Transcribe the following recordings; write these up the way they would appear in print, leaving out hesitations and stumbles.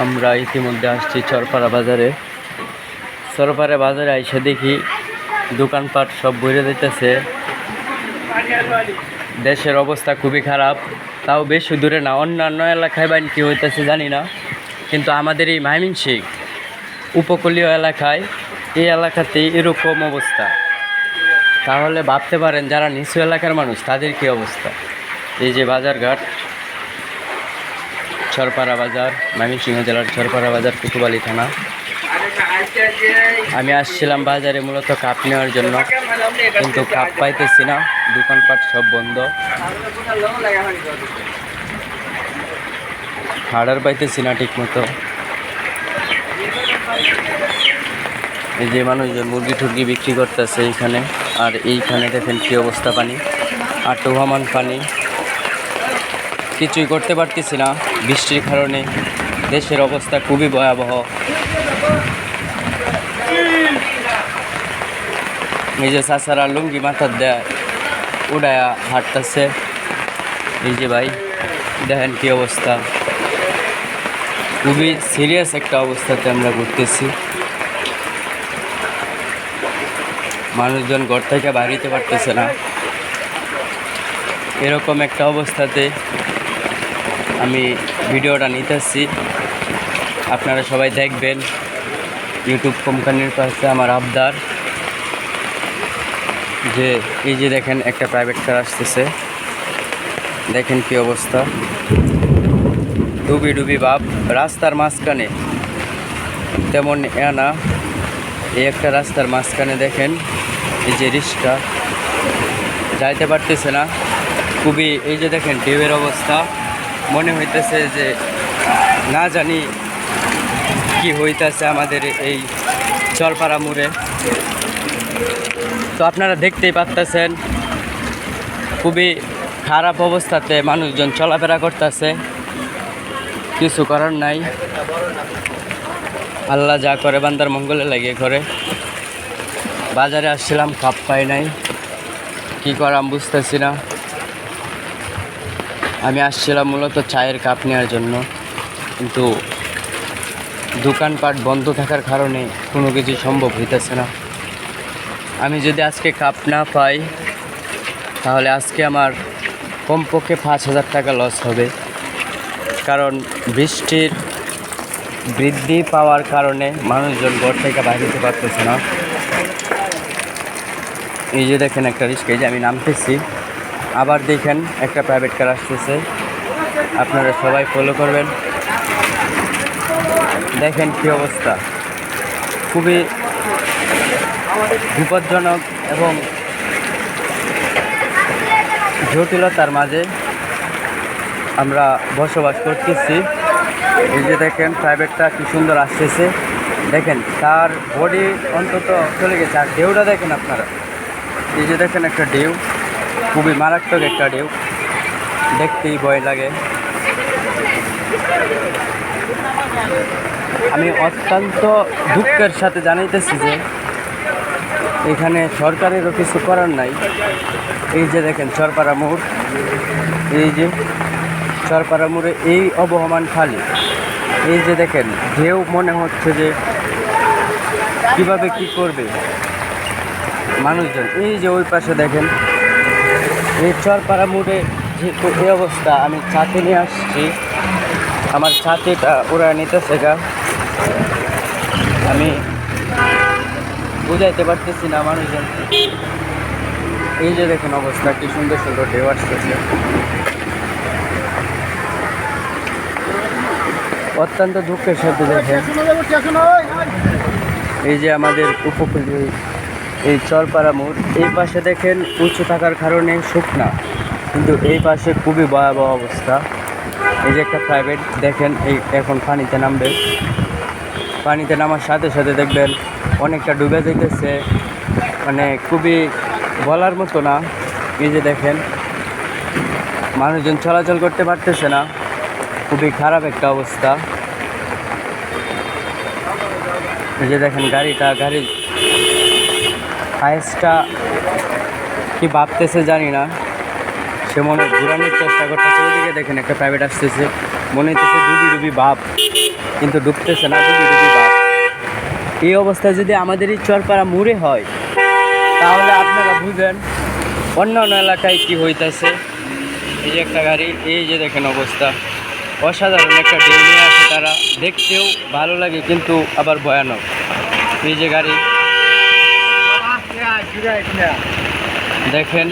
আমরা ইতিমধ্যে আসছি চরপাড়া বাজারে। চরপাড়া বাজারে এসে দেখি দোকানপাট সব ভরে দিতেছে। দেশের অবস্থা খুবই খারাপ, তাও বেশি দূরে না, অন্যান্য এলাকায় বাইন কী হইতেছে জানি না, কিন্তু আমাদের এই ময়মনসিংহ উপকূলীয় এলাকায়, এই এলাকাতেই এরকম অবস্থা। তাহলে ভাবতে পারেন যারা নিচু এলাকার মানুষ তাদের কী অবস্থা। এই যে বাজারঘাট, চরপাড়া বাজার, ময়মনসিংহ জেলার চরপাড়া বাজার, কুতুবালি থানা। আমি আসছিলাম বাজারে মূলত কাপ নেওয়ার জন্য, কিন্তু কাপ পাইতেছি না, দোকানপাট সব বন্ধ, হাড়ার পাইতেছি না ঠিক মতো। এই যে মানুষজন মুরগি টুরগি বিক্রি করতেছে এইখানে, আর এইখানে দেখেন কী অবস্থা, পানি আর টুহামান পানি, কিছুই করতে পারতেছি না বৃষ্টির কারণে। দেশের অবস্থা খুবই ভয়াবহ। নিজে চাচারা লুঙ্গি মাথার দেয় উড়ায়া হাঁটতেছে। এই যে ভাই দেখেন কি অবস্থা, খুবই সিরিয়াস একটা অবস্থাতে আমরা ঘুরতেছি। মানুষজন ঘর থেকে বাড়িতে পারতেছে না, এরকম একটা অবস্থাতে আমি ভিডিওটা নিতেছি। আপনারা সবাই দেখবেন, ইউটিউব কোম্পানির কাছে আমার আবদার যে এই যে দেখেন একটা প্রাইভেট কার আসতেছে, দেখেন কি অবস্থা, ডুবি ডুবি ভাব, রাস্তার মাঝখানে তেমন না, এই একটা রাস্তার মাঝখানে দেখেন এই যে রিক্সা যাইতে পারতেছে না, খুবই এই যে দেখেন ঢেউয়ের অবস্থা, মনে হইতেছে যে না জানি কি হইতেছে আমাদের এই চরপাড়া মোড়ে। তো আপনারা দেখতেই পাচ্ছেন খুবই খারাপ অবস্থাতে মানুষজন চলাফেরা করতেছে, কিছু করার নাই, আল্লাহ যা করে বান্দার মঙ্গলে লাগে করে। বাজারে আসছিলাম, কাপ পাই নাই, কী করাম বুঝতেছি না। আমি আসছিলাম মূলত চায়ের কাপ নেওয়ার জন্য, কিন্তু দোকানপাট বন্ধ থাকার কারণে কোনো কিছু সম্ভব হইতেছে না। আমি যদি আজকে কাপ না পাই তাহলে আজকে আমার কমপক্ষে 5,000 টাকা লস হবে, কারণ বৃষ্টির বৃদ্ধি পাওয়ার কারণে মানুষজন ঘর থেকে বাইরে যেতে পারতেছে না। এই যে দেখেন একটা রিস্কা, এই যে আমি নামতেছি, আবার দেখেন একটা প্রাইভেট কার আসতেছে, আপনারা সবাই ফলো করবেন। দেখেন কি অবস্থা, খুবই বিপজ্জনক এবং জটিলতার মাঝে আমরা বসবাস করতেছি। এই যে দেখেন প্রাইভেটটা কি সুন্দর আসতেছে, দেখেন তার বডি অন্তত চলে গেছে, আর ঢেউটা দেখেন আপনারা, এই যে দেখেন একটা ঢেউ, খুবই মারাত্মক একটা ঢেউ, দেখতেই ভয় লাগে। আমি অত্যন্ত দুঃখের সাথে জানাইতেছি যে এখানে সরকারেরও কিছু করার নাই। এই যে দেখেন চরপাড়া মোড়, এই যে চরপাড়া মোড়ে এই অবহমান খালি, এই যে দেখেন ঢেউ, মনে হচ্ছে যে কিভাবে কি করবে মানুষজন। এই যে ওই পাশে দেখেন এই চরপাড়া মোড়ে যে এই অবস্থা, আমি ছাতে নিয়ে আসছি, আমার ছাতিটা ওরা নিতেছে গা, আমি বুঝাইতে পারতেছি না মানুষজন। এই যে দেখেন অবস্থা, কি সুন্দর সুন্দর ঢেউ আসতেছে, অত্যন্ত দুঃখের সাথে দেখেন। এই যে আমাদের উপকূলীয় এই চরপাড়া মোড়, এই পাশে দেখেন উঁচু থাকার কারণে শুকনা, কিন্তু এই পাশে খুবই ভয়াবহ অবস্থা। এই যে একটা প্রাইভেট দেখেন, এই এখন পানিতে নামবে, পানিতে নামার সাথে সাথে দেখবেন অনেকটা ডুবে যেতেছে, মানে খুবই বলার মতো না। এই যে দেখেন মানুষজন চলাচল করতে পারতেছে না, খুবই খারাপ একটা অবস্থা। এই যে দেখেন গাড়ির হাইসটা কি ভাবতেছে জানি না, সে মনে ঘুরানোর চেষ্টা করতেছে। ওইদিকে দেখেন একটা প্রাইভেট আসতেছে, মনে হইতেছে ডুবি ডুবি ভাব, কিন্তু ডুবতেছে না, ডুবি ডুবি ভাব। এই অবস্থায় যদি আমাদের এই চরপাড়া মোড়ে হয় তাহলে আপনারা বুঝবেন অন্য অন্য এলাকায় কী হইতেছে। এই যে একটা গাড়ি, এই যে দেখেন অবস্থা, অসাধারণ একটা ঢেউ নিয়ে আসে তারা, দেখতেও ভালো লাগে কিন্তু আবার ভয়ানক। এই যে গাড়ি দেখেন,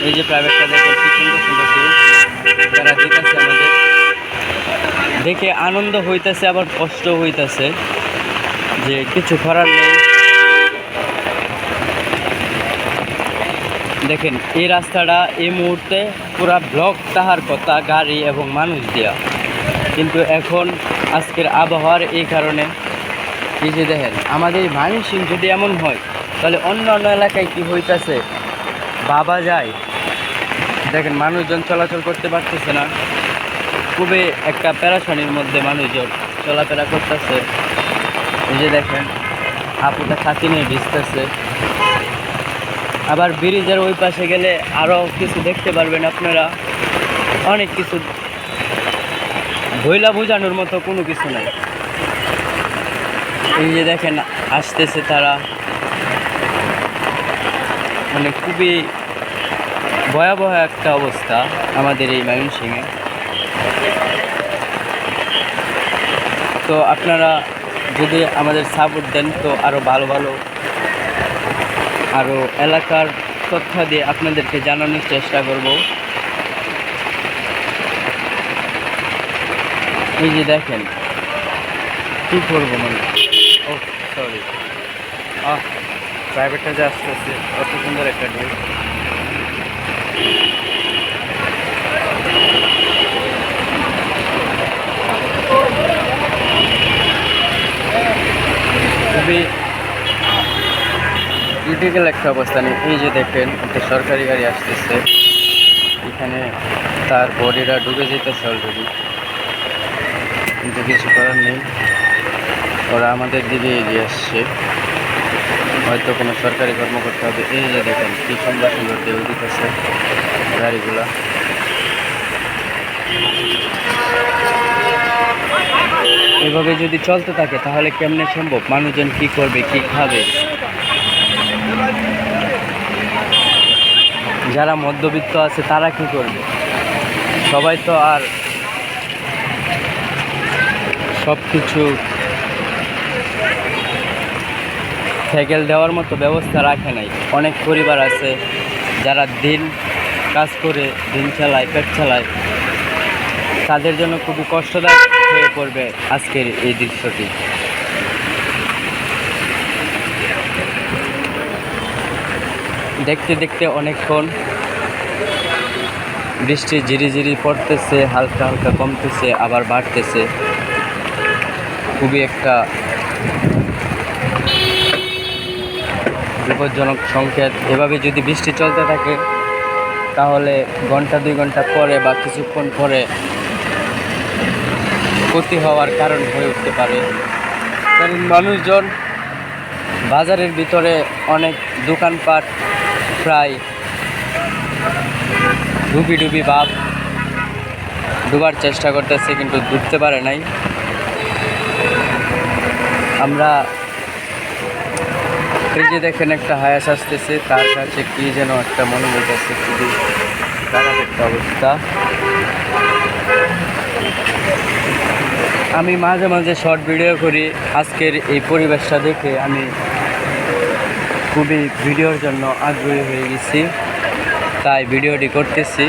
এই যে প্রাইভেটটা দেখেন কি সুন্দর সুন্দর ঢেউ তারা দিতেছে আমাদের, দেখে আনন্দ হইতেছে আবার কষ্ট হইতেছে যে কিছু করার নেই। দেখেন এই রাস্তাটা এই মুহূর্তে পুরা ব্লক তাহার কথা গাড়ি এবং মানুষ দিয়া, কিন্তু এখন আজকের আবহাওয়ার এই কারণে এই যে দেখেন আমাদের ময়মনসিংহ যদি এমন হয় তাহলে অন্য অন্য এলাকায় কী হইতেছে ভাবা যায়। দেখেন মানুষজন চলাচল করতে পারতেছে না, খুবই একটা প্যারাশানির মধ্যে মানুষজন চলাফেরা করতেছে। এই যে দেখেন আপুটা ছাতি নিয়ে ভিজতেছে। আবার ব্রিজের ওই পাশে গেলে আরও কিছু দেখতে পারবেন আপনারা, অনেক কিছু, বইলা বোঝানোর মতো কোনো কিছু নাই। এই যে দেখেন আসতেছে তারা, মানে খুবই ভয়াবহ একটা অবস্থা আমাদের এই ময়মনসিংহে। তো আপনারা যদি আমাদের সাপোর্ট দেন তো আরও ভালো ভালো আরও এলাকার তথ্য দিয়ে আপনাদেরকে জানানোর চেষ্টা করব। এই যে দেখেন কী করবো মানে, ও সরি, প্রাইভেটটা যে আসতেছে অত সুন্দর একটা ঢেউ। খুবই ক্রিটিক্যাল একটা অবস্থা নেই। এই যে দেখেন একটা সরকারি গাড়ি আসতেছে, এখানে তার বডিটা ডুবে যেতেছে অলরেডি, কিন্তু কিছু করার নেই, ওরা আমাদের দিকে এগিয়ে আসছে, হয়তো কোনো সরকারি কর্মকর্তা হবে। এই যে দেখেন কি সুন্দর সুন্দর ঢেউ দিতেছে গাড়িগুলা। এভাবে যদি চলতে থাকে তাহলে কেমনে সম্ভব? মানুষজন কি করবে, কি খাবে? যারা মধ্যবিত্ত আছে তারা কি করবে? সবাই তো আর সব কিছু সাইকেল দেওয়ার মতো ব্যবস্থা রাখে নাই। অনেক পরিবার আছে যারা দিন কাজ করে দিন চালায়, পেট চালায়, তাদের জন্য খুবই কষ্টদায়ক হয়ে পড়বে আজকের এই দৃশ্যটি। দেখতে দেখতে অনেকক্ষণ বৃষ্টি ঝিরিঝিরি পড়তেছে, হালকা হালকা কমতেছে আবার বাড়তেছে, খুবই একটা বিপজ্জনক সংকেত। এভাবে যদি বৃষ্টি চলতে থাকে তাহলে ঘন্টা 2 ঘন্টা পরে বা কিছুক্ষণ পরে ক্ষতি হওয়ার কারণ হয়ে উঠতে পারে। কারণ মানুষজন বাজারের ভিতরে অনেক দোকানপাট প্রায় ডুবি ডুবি ভাব, ডুবার চেষ্টা করতেছে কিন্তু ডুবতে পারে নাই। আমরা এই যে দেখেন একটা হায়াস আসতেছে, তার কাছে কি যেন একটা মনে হইতেছে, খুবই খারাপ একটা অবস্থা। আমি মাঝে মাঝে শর্ট ভিডিও করি, আজকের এই পরিবেশটা দেখে আমি খুবই ভিডিওর জন্য আগ্রহী হয়ে গেছি, তাই ভিডিওটি করতেছি।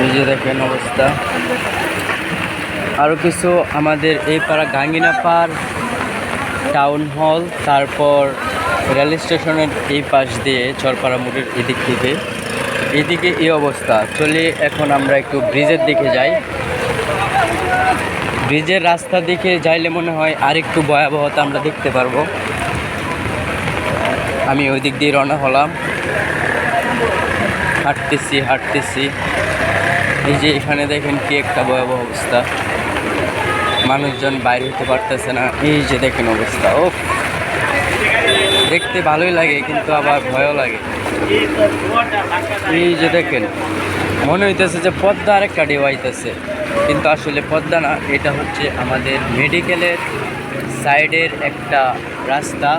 এই যে দেখেন অবস্থা। আরও কিছু আমাদের এই পাড়া গাঙ্গিনা পাড়, টাউন হল, তারপর রেল স্টেশনের এই পাশ দিয়ে চরপাড়া মোড়ের এদিক থেকে এদিকে এই অবস্থা। চলে এখন আমরা একটু ব্রিজের দিকে যাই। ব্রিজের রাস্তা দিকে যাইলে মনে হয় আরেকটু ভয়াবহতা আমরা দেখতে পারবো। আমি ওই দিক দিয়ে রওনা হলাম, হাঁটতেছি। এই যে এখানে দেখেন কি একটা ভয়াবহ অবস্থা, মানুষজন বাইরে হতে পারতেছে না। এই যে দেখেন অবস্থা, ও দেখতে ভালোই লাগে কিন্তু আবার ভয়ও লাগে। এই যে দেখেন মনে হইতেছে যে পদ্মা আরেকটা ঢেউ আইতেছে, কিন্তু আসলে পদ্মা না, এটা হচ্ছে আমাদের মেডিকেলের সাইডের একটা রাস্তা।